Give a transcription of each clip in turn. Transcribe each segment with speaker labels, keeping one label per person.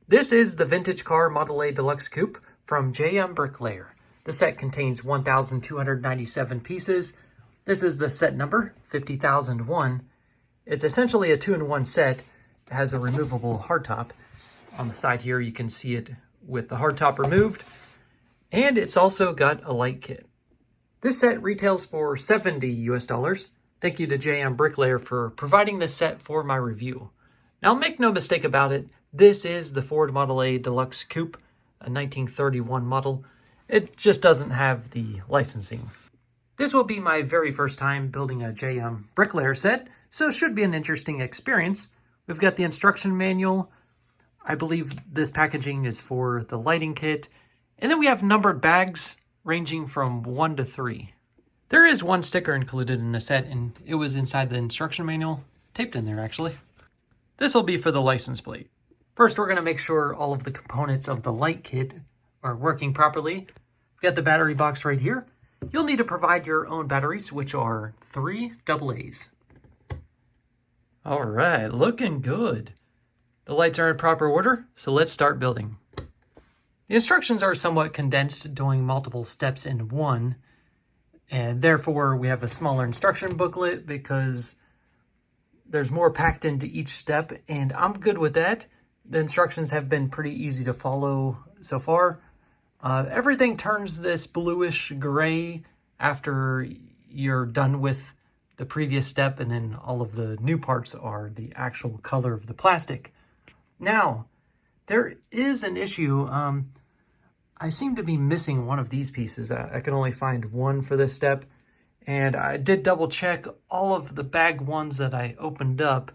Speaker 1: This is the Vintage Car Model A Deluxe Coupe from JMBricklayer. The set contains 1,297 pieces. This is the set number, 50,001. It's essentially a 2-in-1 set. It has a removable hardtop. On the side here, you can see it with the hardtop removed. And it's also got a light kit. This set retails for $70 US. Thank you to JMBricklayer for providing this set for my review. Now, make no mistake about it, this is the Ford Model A Deluxe Coupe, a 1931 model. It just doesn't have the licensing. This will be my very first time building a JMBricklayer set, so it should be an interesting experience. We've got the instruction manual. I believe this packaging is for the lighting kit. And then we have numbered bags ranging from 1 to 3. There is one sticker included in the set, and it was inside the instruction manual, taped in there actually. This will be for the license plate. First, we're going to make sure all of the components of the light kit are working properly. We've got the battery box right here. You'll need to provide your own batteries, which are 3 AA's. All right, looking good. The lights are in proper order, so let's start building. The instructions are somewhat condensed, doing multiple steps in one, and therefore we have a smaller instruction booklet because there's more packed into each step, and I'm good with that. The instructions have been pretty easy to follow so far. Everything turns this bluish gray after you're done with the previous step, and then all of the new parts are the actual color of the plastic. Now, there is an issue. I seem to be missing one of these pieces. I can only find one for this step. And I did double check all of the bag ones that I opened up.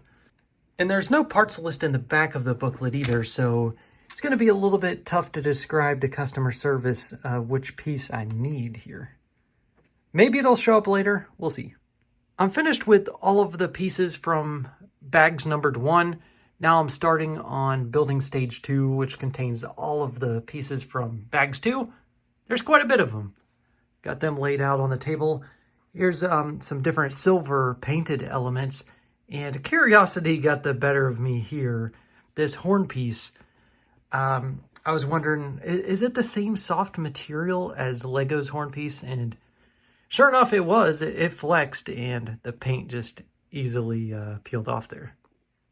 Speaker 1: And there's no parts list in the back of the booklet either, so it's going to be a little bit tough to describe to customer service which piece I need here. Maybe it'll show up later. We'll see. I'm finished with all of the pieces from bags numbered 1. Now I'm starting on building stage 2, which contains all of the pieces from bags 2. There's quite a bit of them. Got them laid out on the table. Here's some different silver painted elements, and curiosity got the better of me here. This horn piece, I was wondering, is it the same soft material as Lego's horn piece? And sure enough, it was. It flexed, and the paint just easily peeled off there.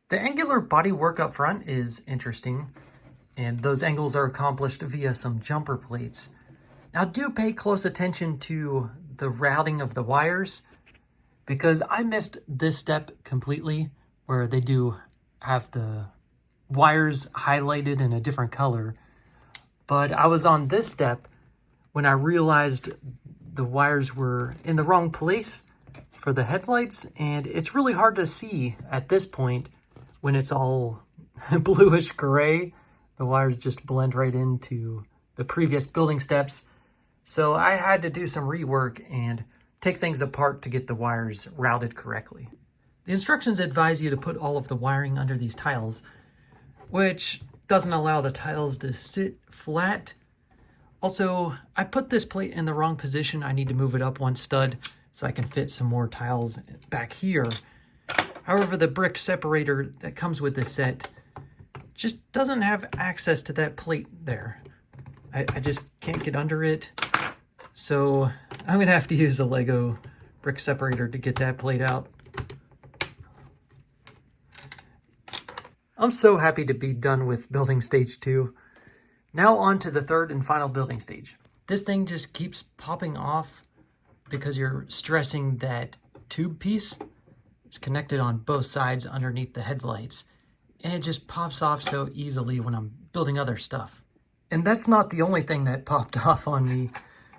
Speaker 1: The angular bodywork up front is interesting, and those angles are accomplished via some jumper plates. Now, do pay close attention to the routing of the wires, because I missed this step completely, where they do have the wires highlighted in a different color. But I was on this step when I realized the wires were in the wrong place for the headlights, and it's really hard to see at this point when it's all bluish gray. The wires just blend right into the previous building steps. So I had to do some rework and take things apart to get the wires routed correctly. The instructions advise you to put all of the wiring under these tiles, which doesn't allow the tiles to sit flat. Also, I put this plate in the wrong position. I need to move it up 1 stud so I can fit some more tiles back here. However, the brick separator that comes with this set just doesn't have access to that plate there. I just can't get under it. So I'm going to have to use a Lego brick separator to get that plate out. I'm so happy to be done with building stage 2. Now on to the third and final building stage. This thing just keeps popping off because you're stressing that tube piece. It's connected on both sides underneath the headlights, and it just pops off so easily when I'm building other stuff. And that's not the only thing that popped off on me.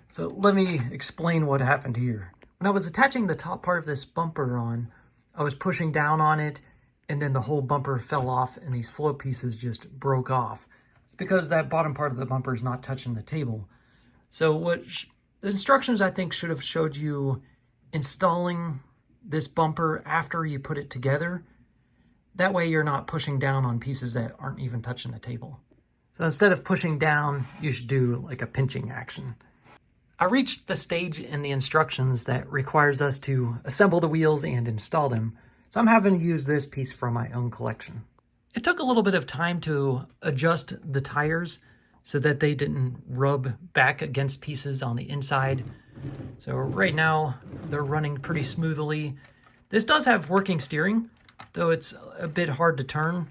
Speaker 1: So let me explain what happened here. When I was attaching the top part of this bumper on, I was pushing down on it, and then the whole bumper fell off and these slope pieces just broke off. It's because that bottom part of the bumper is not touching the table. So the instructions I think should have showed you installing this bumper after you put it together. That way you're not pushing down on pieces that aren't even touching the table. So instead of pushing down, you should do like a pinching action. I reached the stage in the instructions that requires us to assemble the wheels and install them, so I'm having to use this piece from my own collection. It took a little bit of time to adjust the tires so that they didn't rub back against pieces on the inside. So right now they're running pretty smoothly. This does have working steering, though it's a bit hard to turn.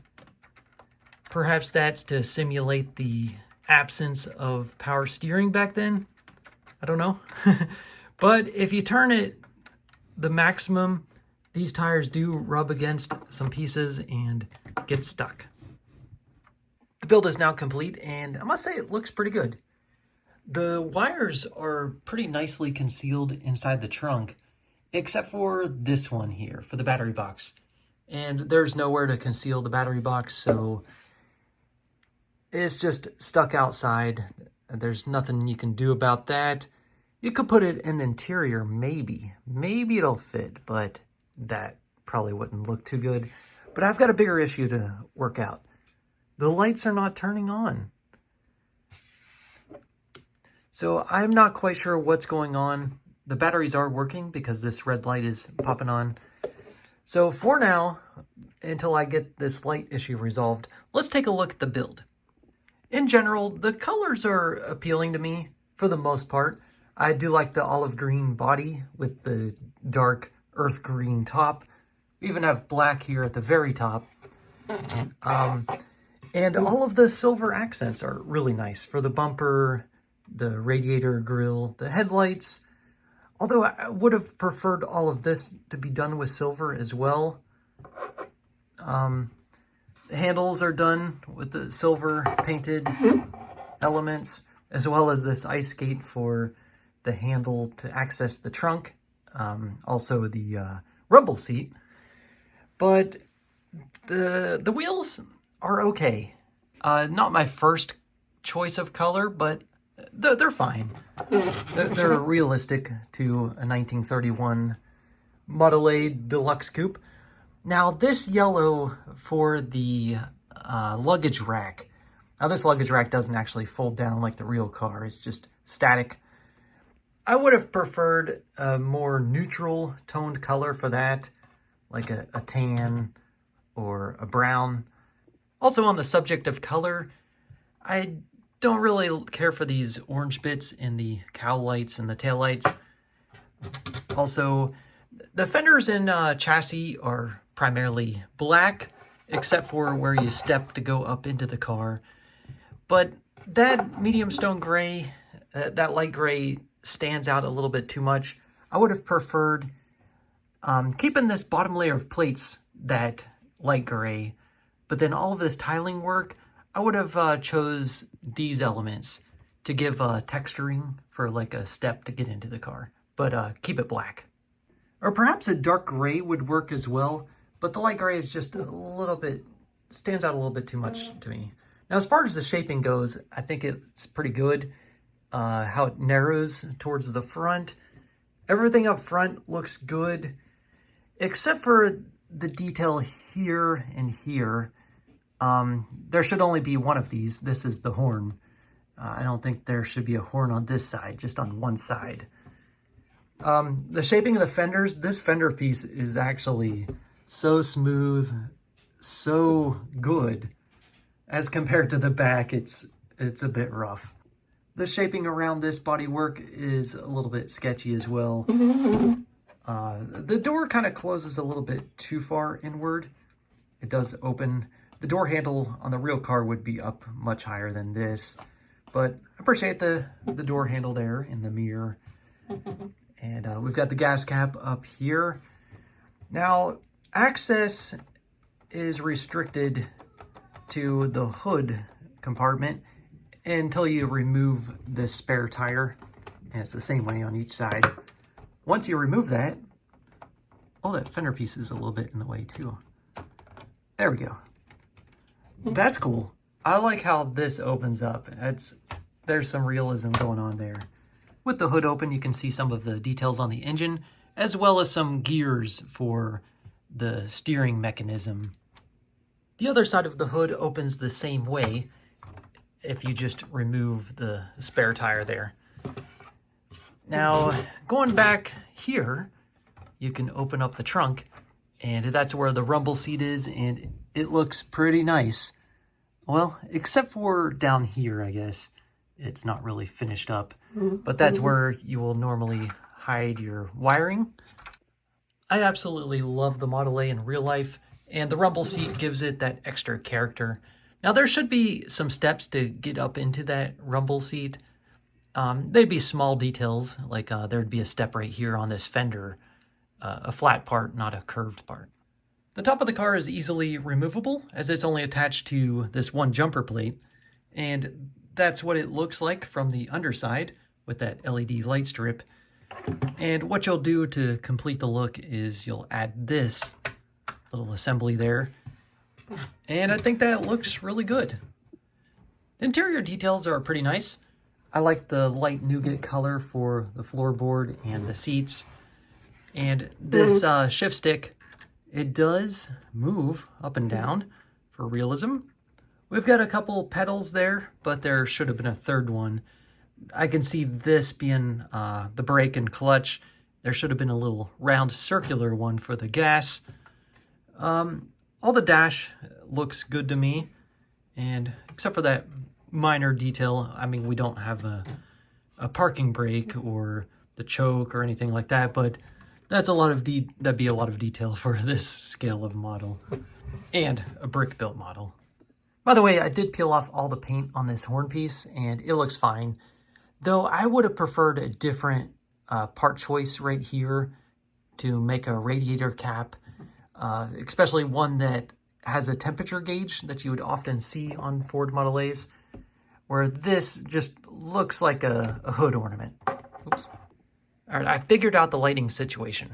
Speaker 1: Perhaps that's to simulate the absence of power steering back then. I don't know. But if you turn it the maximum, these tires do rub against some pieces and get stuck. The build is now complete, and I must say it looks pretty good. The wires are pretty nicely concealed inside the trunk, except for this one here, for the battery box. And there's nowhere to conceal the battery box, so it's just stuck outside. There's nothing you can do about that. You could put it in the interior, maybe. Maybe it'll fit, but that probably wouldn't look too good. But I've got a bigger issue to work out. The lights are not turning on. So I'm not quite sure what's going on. The batteries are working because this red light is popping on. So for now, until I get this light issue resolved, let's take a look at the build. In general, the colors are appealing to me for the most part. I do like the olive green body with the dark earth green top. We even have black here at the very top. And all of the silver accents are really nice for the bumper, the radiator grille, the headlights. Although I would have preferred all of this to be done with silver as well. The handles are done with the silver painted elements, as well as this ice skate for the handle to access the trunk. Also the rumble seat. But the wheels are okay. Not my first choice of color, but they're fine. They're realistic to a 1931 Model A Deluxe Coupe. Now this yellow for the luggage rack. Now this luggage rack doesn't actually fold down like the real car. It's just static. I would have preferred a more neutral toned color for that, like a tan or a brown. Also on the subject of color, I don't really care for these orange bits in the cowl lights and the tail lights. Also, the fenders and chassis are primarily black, except for where you step to go up into the car. But that medium stone gray, that light gray stands out a little bit too much. I would have preferred keeping this bottom layer of plates that light gray, but then all of this tiling work, I would have chose these elements to give texturing for like a step to get into the car, but keep it black. Or perhaps a dark gray would work as well, but the light gray is just a little bit, stands out a little bit too much to me. Now, as far as the shaping goes, I think it's pretty good. How it narrows towards the front. Everything up front looks good, except for the detail here and here. There should only be one of these. This is the horn. I don't think there should be a horn on this side, just on one side. The shaping of the fenders, this fender piece is actually so smooth, so good. As compared to the back, it's a bit rough. The shaping around this bodywork is a little bit sketchy as well. The door kind of closes a little bit too far inward. It does open. The door handle on the real car would be up much higher than this. But I appreciate the door handle there in the mirror. And we've got the gas cap up here. Now, access is restricted to the hood compartment until you remove the spare tire, and it's the same way on each side. Once you remove that, oh, that fender piece is a little bit in the way too. There we go. That's cool. I like how this opens up. There's some realism going on there. With the hood open, you can see some of the details on the engine, as well as some gears for the steering mechanism. The other side of the hood opens the same way, if you just remove the spare tire there. Now, going back here, you can open up the trunk, and that's where the rumble seat is, and it looks pretty nice. Well, except for down here, I guess. It's not really finished up, but that's where you will normally hide your wiring. I absolutely love the Model A in real life, and the rumble seat gives it that extra character. Now, there should be some steps to get up into that rumble seat. They'd be small details, like there'd be a step right here on this fender, a flat part, not a curved part. The top of the car is easily removable, as it's only attached to this one jumper plate, and that's what it looks like from the underside with that LED light strip. And what you'll do to complete the look is you'll add this little assembly there, and I think that looks really good. The interior details are pretty nice. I like the light nougat color for the floorboard and the seats. And this shift stick, it does move up and down for realism. We've got a couple pedals there, but there should have been a third one. I can see this being the brake and clutch. There should have been a little round circular one for the gas. All the dash looks good to me, and except for that minor detail, I mean, we don't have a parking brake or the choke or anything like that, but that's a lot of that'd be a lot of detail for this scale of model and a brick built model. By the way, I did peel off all the paint on this horn piece, and it looks fine. Though I would have preferred a different part choice right here to make a radiator cap, especially one that has a temperature gauge that you would often see on Ford Model A's, where this just looks like a hood ornament. Oops. All right, I figured out the lighting situation.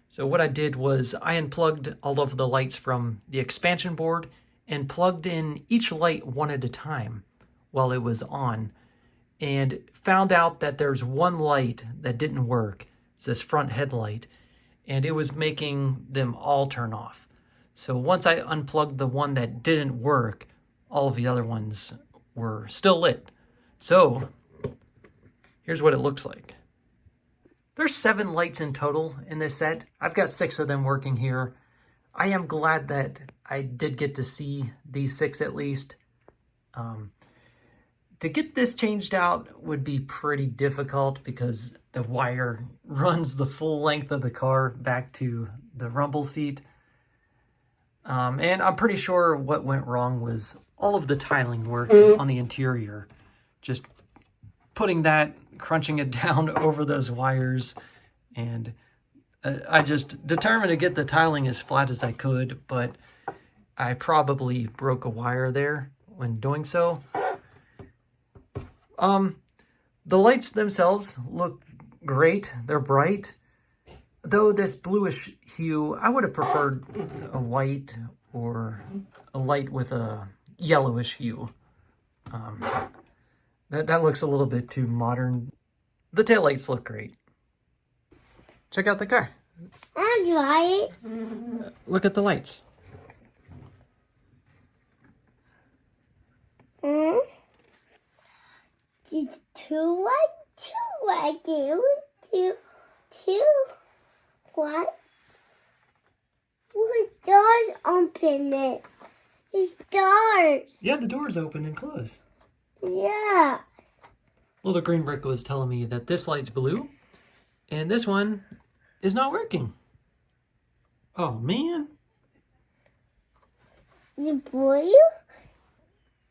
Speaker 1: So what I did was I unplugged all of the lights from the expansion board and plugged in each light one at a time while it was on, and found out that there's one light that didn't work. It's this front headlight, and it was making them all turn off. So once I unplugged the one that didn't work, all of the other ones were still lit. So here's what it looks like. There's 7 lights in total in this set. I've got 6 of them working here. I am glad that I did get to see these 6 at least. To get this changed out would be pretty difficult because the wire runs the full length of the car back to the rumble seat. And I'm pretty sure what went wrong was all of the tiling work on the interior. Just putting that, crunching it down over those wires, and I just determined to get the tiling as flat as I could, but I probably broke a wire there when doing so. The lights themselves look great. They're bright. Though this bluish hue, I would have preferred a white or a light with a yellowish hue. That looks a little bit too modern. The taillights look great. Check out the car.
Speaker 2: I'll try it.
Speaker 1: Look at the lights.
Speaker 2: It's two what? What doors open it? It's doors.
Speaker 1: Yeah, the doors open and close.
Speaker 2: Yeah.
Speaker 1: Little Green Brick was telling me that this light's blue, and this one is not working. Oh, man.
Speaker 2: The blue?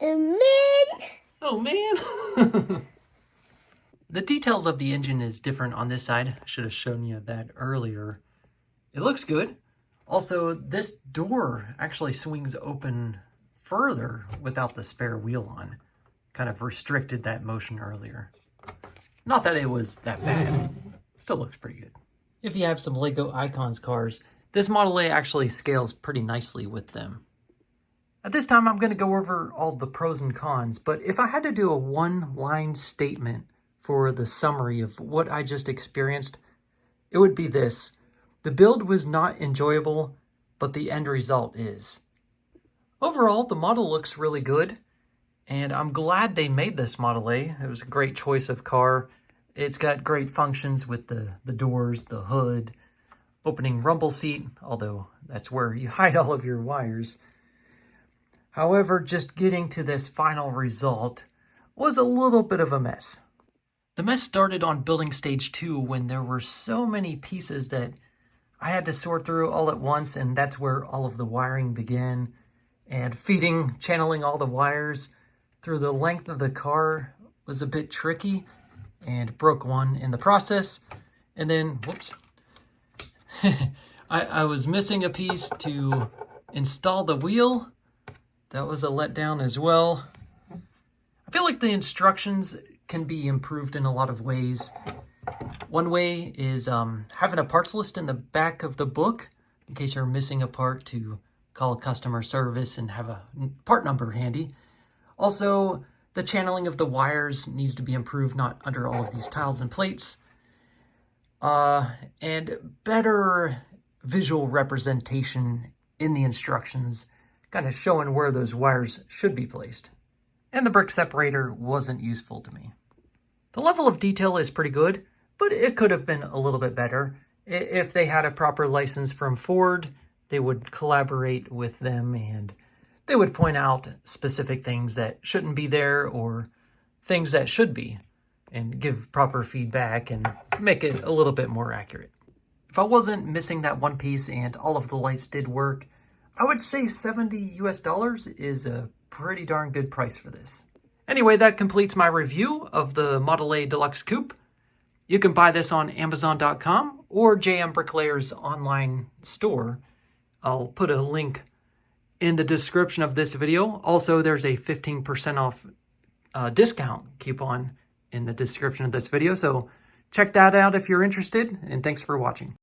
Speaker 2: And man.
Speaker 1: Oh, man. The details of the engine is different on this side. I should have shown you that earlier. It looks good. Also, this door actually swings open further without the spare wheel on. Kind of restricted that motion earlier. Not that it was that bad. Still looks pretty good. If you have some Lego Icons cars, this Model A actually scales pretty nicely with them. At this time, I'm going to go over all the pros and cons, but if I had to do a one-line statement for the summary of what I just experienced, it would be this. The build was not enjoyable, but the end result is. Overall, the model looks really good, and I'm glad they made this Model A. It was a great choice of car. It's got great functions with the doors, the hood, opening rumble seat, although that's where you hide all of your wires. However, just getting to this final result was a little bit of a mess. The mess started on building stage 2 when there were so many pieces that I had to sort through all at once, and that's where all of the wiring began. And channeling all the wires through the length of the car was a bit tricky and broke one in the process. And then, whoops, I was missing a piece to install the wheel. That was a letdown as well. I feel like the instructions can be improved in a lot of ways. One way is having a parts list in the back of the book in case you're missing a part to call customer service and have a part number handy. Also, the channeling of the wires needs to be improved, not under all of these tiles and plates. And better visual representation in the instructions, kind of showing where those wires should be placed. And the brick separator wasn't useful to me. The level of detail is pretty good, but it could have been a little bit better. If they had a proper license from Ford, they would collaborate with them and they would point out specific things that shouldn't be there or things that should be and give proper feedback and make it a little bit more accurate. If I wasn't missing that one piece and all of the lights did work, I would say $70 US is a pretty darn good price for this. Anyway, that completes my review of the Model A Deluxe Coupe. You can buy this on Amazon.com or JMBricklayer's online store. I'll put a link in the description of this video. Also, there's a 15% off discount coupon in the description of this video, so check that out if you're interested, and thanks for watching.